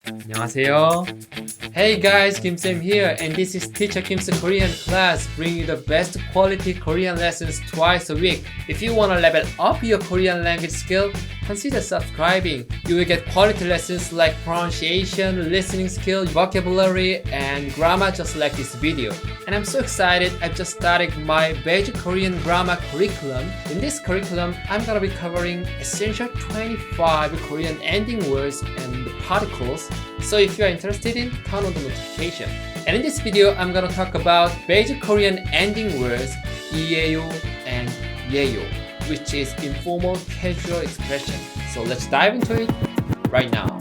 안녕하세요. Hey guys, Kim Sam here, and this is Teacher Kim's Korean class, bringing you the best quality Korean lessons twice a week. If you want to level up your Korean language skill, consider subscribing. You will get quality lessons like pronunciation, listening skill, vocabulary, and grammar just like this video. And I'm so excited, I've just started my basic Korean grammar curriculum. In this curriculum, I'm gonna be covering essential 25 Korean ending words and particles. So if you are interested in, turn on the notification. And in this video, I'm gonna talk about basic Korean ending words, 이에요 and 예요, which is informal casual expression. So let's dive into it right now.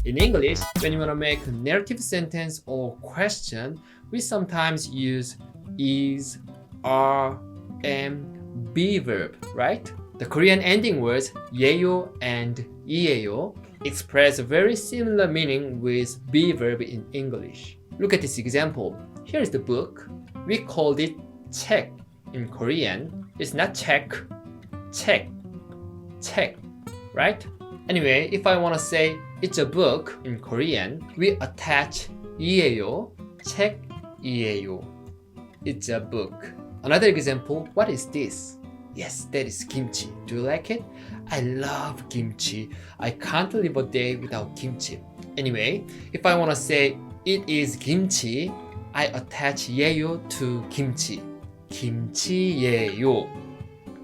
In English, when you want to make a narrative sentence or question, we sometimes use is, are, am, be verb, right? The Korean ending words 예요 and 이에요 express a very similar meaning with be verb in English. Look at this example. Here is the book. We called it 책 in Korean. It's not check, 책, right? Anyway, if I want to say it's a book in Korean, we attach 이에요, 책이에요. It's a book. Another example, what is this? Yes, that is kimchi. Do you like it? I love kimchi. I can't live a day without kimchi. Anyway, if I want to say it is kimchi, I attach 예요 to kimchi. 김치예요.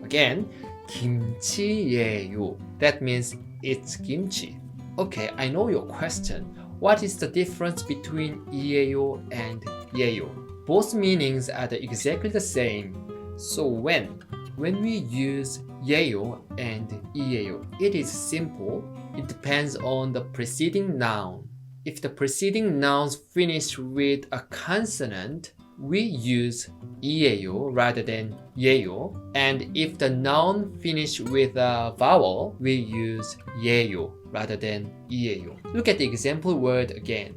Again, 김치예요. That means it's kimchi. Okay, I know your question. What is the difference between 이에요 and 예요? Both meanings are exactly the same. So when we use 예요 and 이에요, it is simple. It depends on the preceding noun. If the preceding nouns finish with a consonant, we use 이에요 rather than 예요. And if the noun finish with a vowel, we use 예요 rather than 이에요. Look at the example word again.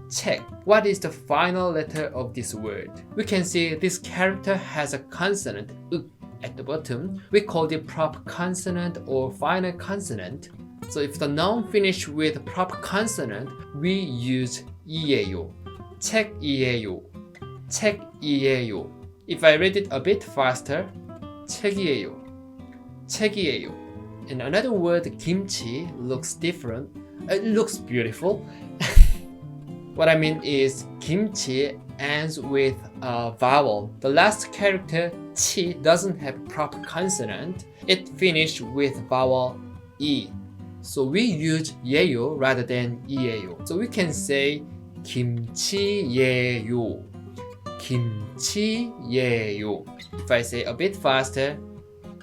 책. What is the final letter of this word? We can see this character has a consonant uk at the bottom. We call it proper consonant or final consonant. So if the noun finish with proper consonant, we use 이에요. 책이에요. 책이에요. If I read it a bit faster, 책이에요. 책이에요. And another word, kimchi, looks different. It looks beautiful. What I mean is kimchi ends with a vowel. The last character, chi, doesn't have proper consonant. It finished with vowel e. So we use 예요 rather than 이에요. So we can say 김치예요. 김치예요. If I say a bit faster,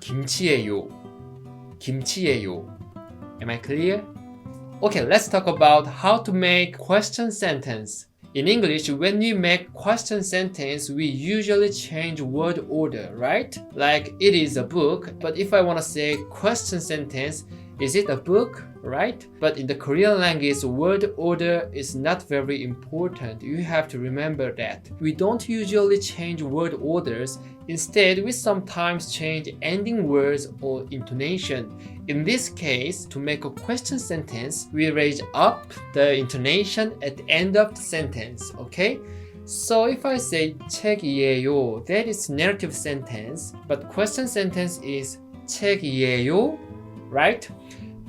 김치예요. 김치예요. Am I clear? Okay, let's talk about how to make question sentence. In English, when we make question sentence, we usually change word order, right? Like, it is a book, but if I want to say question sentence, is it a book, right? But in the Korean language, word order is not very important. You have to remember that. We don't usually change word orders. Instead, we sometimes change ending words or intonation. In this case, to make a question sentence, we raise up the intonation at the end of the sentence, okay? So if I say 책이에요, that is narrative sentence, but question sentence is 책이에요, right?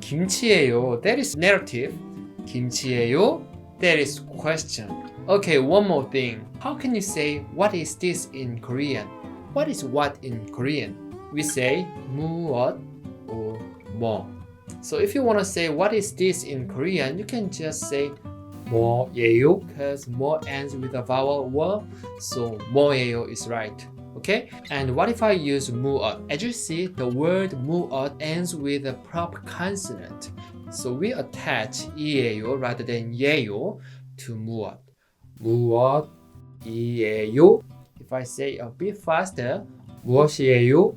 김치예요, that is narrative. 김치예요, that is question. Okay, one more thing. How can you say what is this in Korean? What is what in Korean? We say 무엇 or 뭐. So if you want to say what is this in Korean, you can just say 뭐예요, because 뭐 ends with a vowel 워, so 뭐예요 is right. Okay? And what if I use 무엇? As you see, the word 무엇 ends with a proper consonant. So we attach 이에요 rather than 예요 to 무엇. 무엇이에요? If I say a bit faster, 무엇이에요?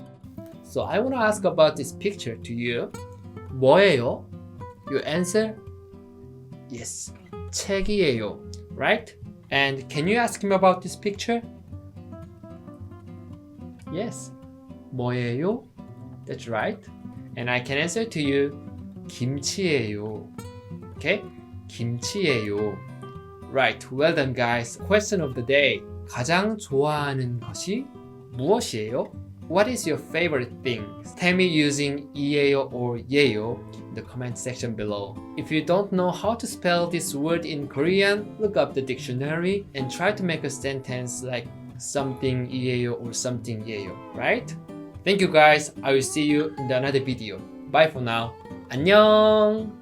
So I want to ask about this picture to you. 뭐예요? Your answer? Yes, 책이에요, right? And can you ask him about this picture? Yes, 뭐예요? That's right. And I can answer to you. 김치예요. Okay? 김치예요. Right. Well done, guys. Question of the day. 가장 좋아하는 것이 무엇이에요? What is your favorite thing? Tell me using 이에요 or 예요 in the comment section below. If you don't know how to spell this word in Korean, look up the dictionary and try to make a sentence like something 이에요 or something 예요, right? Thank you guys. I will see you in another video. Bye for now. 안녕.